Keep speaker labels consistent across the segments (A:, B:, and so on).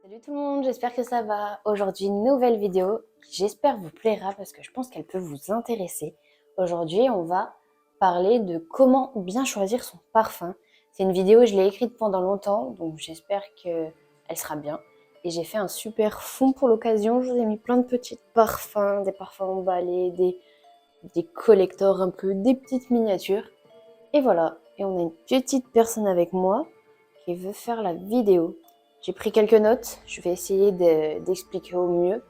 A: Salut tout le monde, j'espère que ça va. Aujourd'hui, nouvelle vidéo qui j'espère vous plaira parce que je pense qu'elle peut vous intéresser. Aujourd'hui, on va parler de comment bien choisir son parfum. C'est une vidéo, je l'ai écrite pendant longtemps, donc j'espère qu'elle sera bien. Et j'ai fait un super fond pour l'occasion. Je vous ai mis plein de petits parfums, des parfums emballés, des collectors un peu, des petites miniatures. Et voilà, et on a une petite personne avec moi qui veut faire la vidéo. J'ai pris quelques notes, je vais essayer d'expliquer au mieux.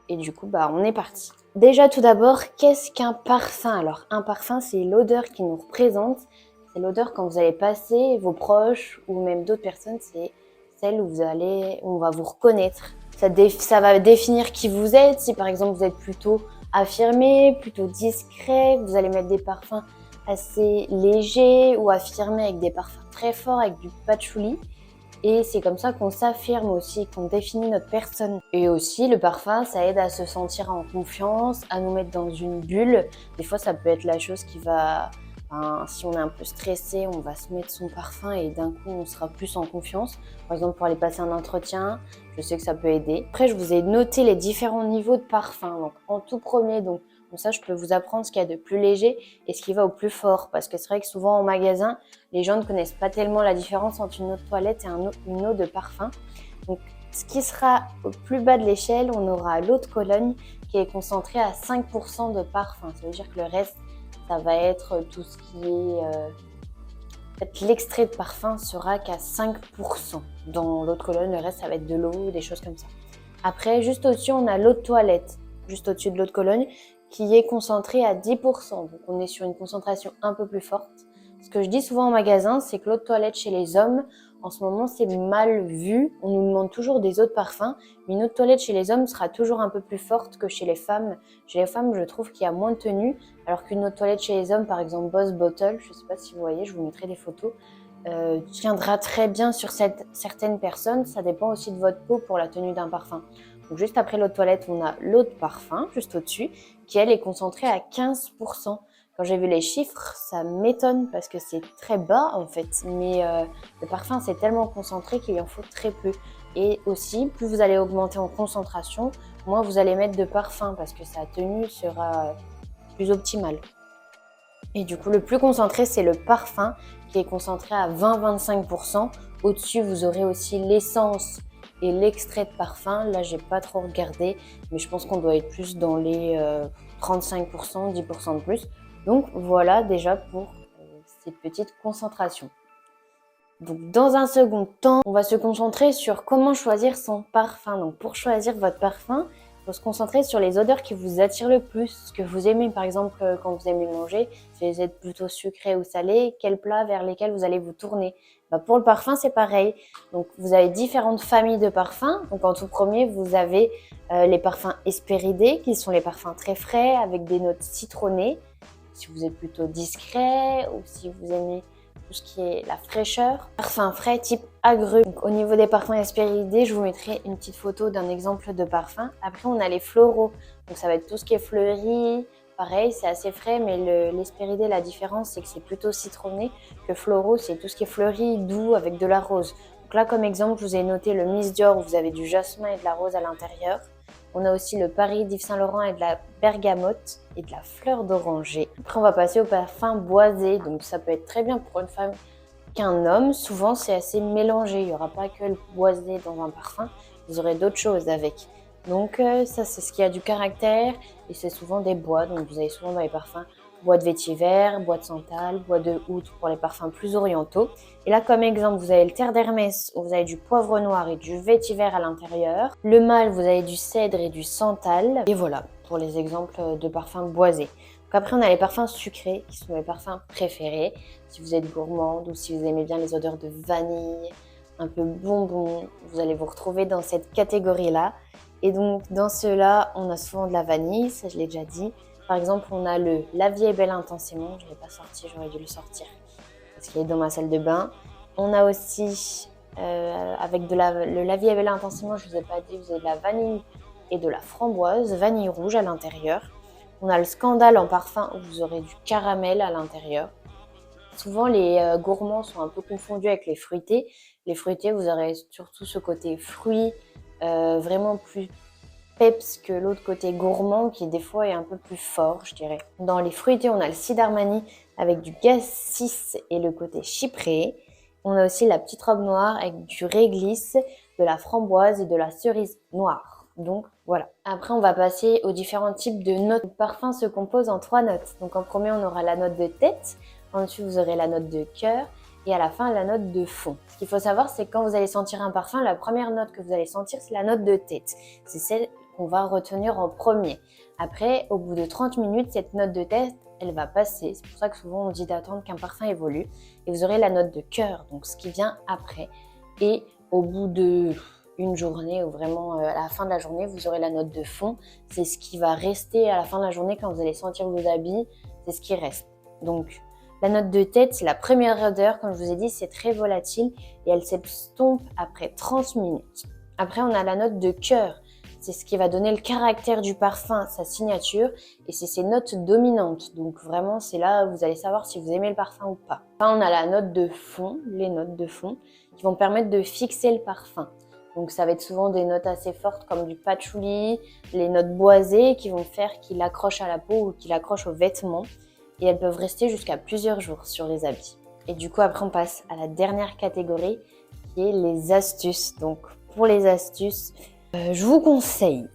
A: Et du coup, on est parti. Déjà, tout d'abord, qu'est-ce qu'un parfum? Alors, un parfum, c'est l'odeur qui nous représente. C'est l'odeur quand vous allez passer, vos proches ou même d'autres personnes, c'est celle où où on va vous reconnaître. Ça va définir qui vous êtes. Si par exemple vous êtes plutôt affirmé, plutôt discret, vous allez mettre des parfums assez légers ou affirmés avec des parfums très forts, avec du patchouli. Et c'est comme ça qu'on s'affirme aussi, qu'on définit notre personne. Et aussi, le parfum, ça aide à se sentir en confiance, à nous mettre dans une bulle. Des fois, ça peut être la chose qui va... si on est un peu stressé, on va se mettre son parfum et d'un coup, on sera plus en confiance. Par exemple, pour aller passer un entretien, je sais que ça peut aider. Après, je vous ai noté les différents niveaux de parfum. Donc, en tout premier, comme ça, je peux vous apprendre ce qu'il y a de plus léger et ce qui va au plus fort. Parce que c'est vrai que souvent, en magasin, les gens ne connaissent pas tellement la différence entre une eau de toilette et une eau de parfum. Donc, ce qui sera au plus bas de l'échelle, on aura l'eau de Cologne qui est concentrée à 5% de parfum. Ça veut dire que le reste, ça va être tout ce qui est... En fait, l'extrait de parfum sera qu'à 5%. Dans l'eau de Cologne, le reste, ça va être de l'eau, des choses comme ça. Après, juste au-dessus, on a l'eau de toilette, juste au-dessus de l'eau de Cologne, qui est concentrée à 10%. Donc, on est sur une concentration un peu plus forte. Ce que je dis souvent en magasin, c'est que l'eau de toilette chez les hommes, en ce moment, c'est mal vu. On nous demande toujours des eaux de parfum, mais une eau de toilette chez les hommes sera toujours un peu plus forte que chez les femmes. Chez les femmes, je trouve qu'il y a moins de tenue, alors qu'une eau de toilette chez les hommes, par exemple Boss Bottle, je ne sais pas si vous voyez, je vous mettrai des photos, tiendra très bien sur certaines personnes. Ça dépend aussi de votre peau pour la tenue d'un parfum. Donc juste après l'eau de toilette, on a l'eau de parfum, juste au-dessus, qui elle est concentrée à 15%. Quand j'ai vu les chiffres, ça m'étonne parce que c'est très bas en fait. Mais le parfum, c'est tellement concentré qu'il en faut très peu. Et aussi, plus vous allez augmenter en concentration, moins vous allez mettre de parfum parce que sa tenue sera plus optimale. Et du coup, le plus concentré, c'est le parfum qui est concentré à 20-25%. Au-dessus, vous aurez aussi l'essence et l'extrait de parfum. Là, j'ai pas trop regardé, mais je pense qu'on doit être plus dans les 35%, 10% de plus. Donc voilà déjà pour cette petite concentration. Donc dans un second temps, on va se concentrer sur comment choisir son parfum. Donc pour choisir votre parfum, il faut se concentrer sur les odeurs qui vous attirent le plus, ce que vous aimez. Par exemple, quand vous aimez manger, si vous êtes plutôt sucré ou salé, quels plats vers lesquels vous allez vous tourner. Pour le parfum, c'est pareil. Donc vous avez différentes familles de parfums. Donc en tout premier, vous avez les parfums Hespéridés, qui sont les parfums très frais avec des notes citronnées. Si vous êtes plutôt discret ou si vous aimez tout ce qui est la fraîcheur. Parfum frais type agrumes. Donc, au niveau des parfums Hespéridés, je vous mettrai une petite photo d'un exemple de parfum. Après, on a les floraux. Donc ça va être tout ce qui est fleuri. Pareil, c'est assez frais, mais l'Hespéridé, la différence, c'est que c'est plutôt citronné. Que floraux, c'est tout ce qui est fleuri, doux, avec de la rose. Donc là, comme exemple, je vous ai noté le Miss Dior où vous avez du jasmin et de la rose à l'intérieur. On a aussi le Paris d'Yves Saint Laurent et de la bergamote et de la fleur d'oranger. Après, on va passer au parfum boisé. Donc, ça peut être très bien pour une femme qu'un homme. Souvent, c'est assez mélangé. Il n'y aura pas que le boisé dans un parfum. Vous aurez d'autres choses avec. Donc, ça, c'est ce qui a du caractère. Et c'est souvent des bois. Donc, vous avez souvent dans les parfums bois de vétiver, bois de santal, bois de oud pour les parfums plus orientaux. Et là, comme exemple, vous avez le terre d'Hermès où vous avez du poivre noir et du vétiver à l'intérieur. Le mâle, vous avez du cèdre et du santal. Et voilà, pour les exemples de parfums boisés. Donc après, on a les parfums sucrés qui sont mes parfums préférés. Si vous êtes gourmande ou si vous aimez bien les odeurs de vanille, un peu bonbon, vous allez vous retrouver dans cette catégorie-là. Et donc, dans ceux-là, on a souvent de la vanille, ça je l'ai déjà dit. Par exemple, on a le La vie est belle intensément. Je ne l'ai pas sorti, j'aurais dû le sortir parce qu'il est dans ma salle de bain. On a aussi, avec le La vie est belle intensément, je ne vous ai pas dit, vous avez de la vanille et de la framboise, vanille rouge à l'intérieur. On a le Scandale en parfum où vous aurez du caramel à l'intérieur. Souvent, les gourmands sont un peu confondus avec les fruités. Les fruités, vous aurez surtout ce côté fruit, vraiment plus peps que l'autre côté gourmand qui des fois est un peu plus fort, je dirais. Dans les fruités, on a le cidre Armani avec du cassis et le côté chypré. On a aussi la petite robe noire avec du réglisse, de la framboise et de la cerise noire. Donc voilà. Après, on va passer aux différents types de notes. Le parfum se compose en 3 notes. Donc en premier, on aura la note de tête. Ensuite, vous aurez la note de cœur. Et à la fin, la note de fond. Ce qu'il faut savoir, c'est que quand vous allez sentir un parfum, la première note que vous allez sentir, c'est la note de tête. C'est celle qu'on va retenir en premier. Après, au bout de 30 minutes, cette note de tête, elle va passer. C'est pour ça que souvent on dit d'attendre qu'un parfum évolue. Et vous aurez la note de cœur, donc ce qui vient après. Et au bout de une journée ou vraiment à la fin de la journée, vous aurez la note de fond. C'est ce qui va rester à la fin de la journée quand vous allez sentir vos habits. C'est ce qui reste. Donc, la note de tête, c'est la première odeur. Comme je vous ai dit, c'est très volatile et elle s'estompe après 30 minutes. Après, on a la note de cœur. C'est ce qui va donner le caractère du parfum, sa signature, et c'est ses notes dominantes. Donc vraiment, c'est là où vous allez savoir si vous aimez le parfum ou pas. Enfin, on a la note de fond, les notes de fond, qui vont permettre de fixer le parfum. Donc ça va être souvent des notes assez fortes comme du patchouli, les notes boisées qui vont faire qu'il accroche à la peau ou qu'il accroche aux vêtements. Et elles peuvent rester jusqu'à plusieurs jours sur les habits. Et du coup, après, on passe à la dernière catégorie, qui est les astuces. Donc pour les astuces, je vous conseille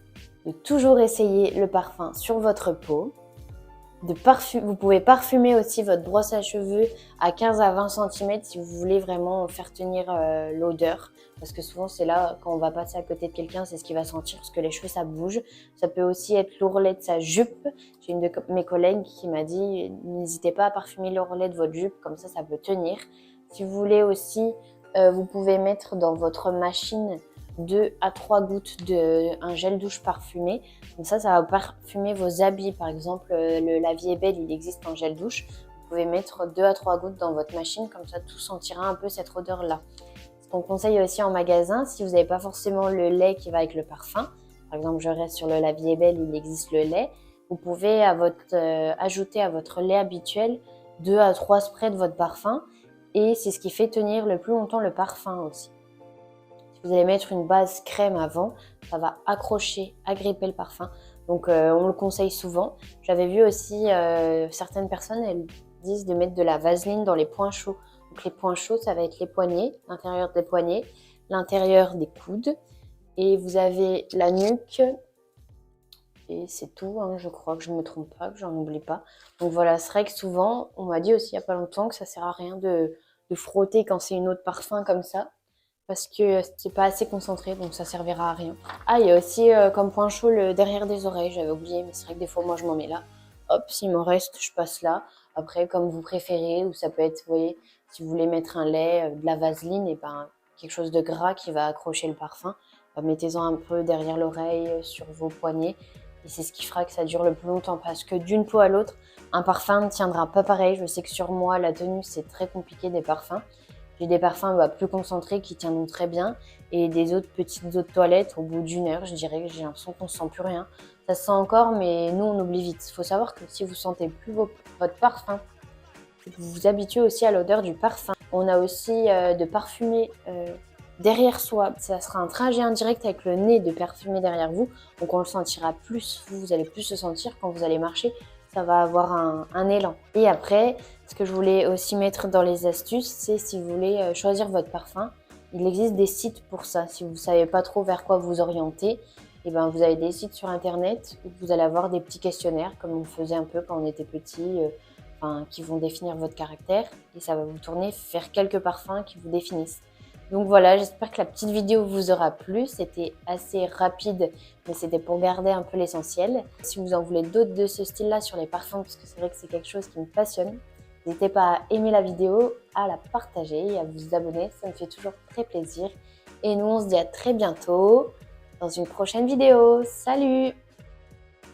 A: de toujours essayer le parfum sur votre peau. Vous pouvez parfumer aussi votre brosse à cheveux à 15 à 20 cm si vous voulez vraiment faire tenir l'odeur. Parce que souvent, c'est là, quand on va passer à côté de quelqu'un, c'est ce qu'il va sentir, parce que les cheveux, ça bouge. Ça peut aussi être l'ourlet de sa jupe. J'ai une de mes collègues qui m'a dit, n'hésitez pas à parfumer l'ourlet de votre jupe, comme ça peut tenir. Si vous voulez aussi, vous pouvez mettre dans votre machine 2 à 3 gouttes d'un gel douche parfumé. Comme ça va parfumer vos habits. Par exemple, La Vie est belle, il existe en gel douche. Vous pouvez mettre 2 à 3 gouttes dans votre machine, comme ça tout sentira un peu cette odeur-là. Ce qu'on conseille aussi en magasin, si vous n'avez pas forcément le lait qui va avec le parfum, par exemple je reste sur le La Vie est belle, il existe le lait, vous pouvez ajouter à votre lait habituel 2 à 3 sprays de votre parfum, et c'est ce qui fait tenir le plus longtemps le parfum aussi. Si vous allez mettre une base crème avant, ça va accrocher, agripper le parfum. Donc on le conseille souvent. J'avais vu aussi certaines personnes, elles disent de mettre de la vaseline dans les points chauds. Donc les points chauds, ça va être les poignets, l'intérieur des poignets, l'intérieur des coudes. Et vous avez la nuque. Et c'est tout, hein, je crois que je ne me trompe pas, que j'en oublie pas. Donc voilà, c'est vrai que souvent, on m'a dit aussi il n'y a pas longtemps que ça ne sert à rien de frotter quand c'est une eau de parfum comme ça. Parce que c'est pas assez concentré, donc ça servira à rien. Ah, il y a aussi comme point chaud le derrière des oreilles, j'avais oublié, mais c'est vrai que des fois moi je m'en mets là. Hop, s'il m'en reste, je passe là. Après, comme vous préférez, ou ça peut être, vous voyez, si vous voulez mettre un lait, de la vaseline, et ben quelque chose de gras qui va accrocher le parfum, mettez-en un peu derrière l'oreille, sur vos poignets. Et c'est ce qui fera que ça dure le plus longtemps, parce que d'une peau à l'autre, un parfum ne tiendra pas pareil. Je sais que sur moi, la tenue, c'est très compliqué des parfums. J'ai des parfums plus concentrés qui tiendront très bien et des autres petites eaux de toilette au bout d'une heure, je dirais que j'ai l'impression qu'on ne sent plus rien. Ça se sent encore, mais nous on oublie vite. Il faut savoir que si vous ne sentez plus votre parfum, vous vous habituez aussi à l'odeur du parfum. On a aussi de parfumer derrière soi. Ça sera un trajet indirect avec le nez de parfumer derrière vous. Donc on le sentira plus, vous allez plus le sentir quand vous allez marcher. Ça va avoir un élan. Et après, ce que je voulais aussi mettre dans les astuces, c'est si vous voulez choisir votre parfum, il existe des sites pour ça. Si vous ne savez pas trop vers quoi vous orienter, et ben vous avez des sites sur internet où vous allez avoir des petits questionnaires comme on faisait un peu quand on était petit, qui vont définir votre caractère et ça va vous tourner vers quelques parfums qui vous définissent. Donc voilà, j'espère que la petite vidéo vous aura plu. C'était assez rapide, mais c'était pour garder un peu l'essentiel. Si vous en voulez d'autres de ce style-là sur les parfums, parce que c'est vrai que c'est quelque chose qui me passionne, n'hésitez pas à aimer la vidéo, à la partager et à vous abonner. Ça me fait toujours très plaisir. Et nous, on se dit à très bientôt dans une prochaine vidéo. Salut!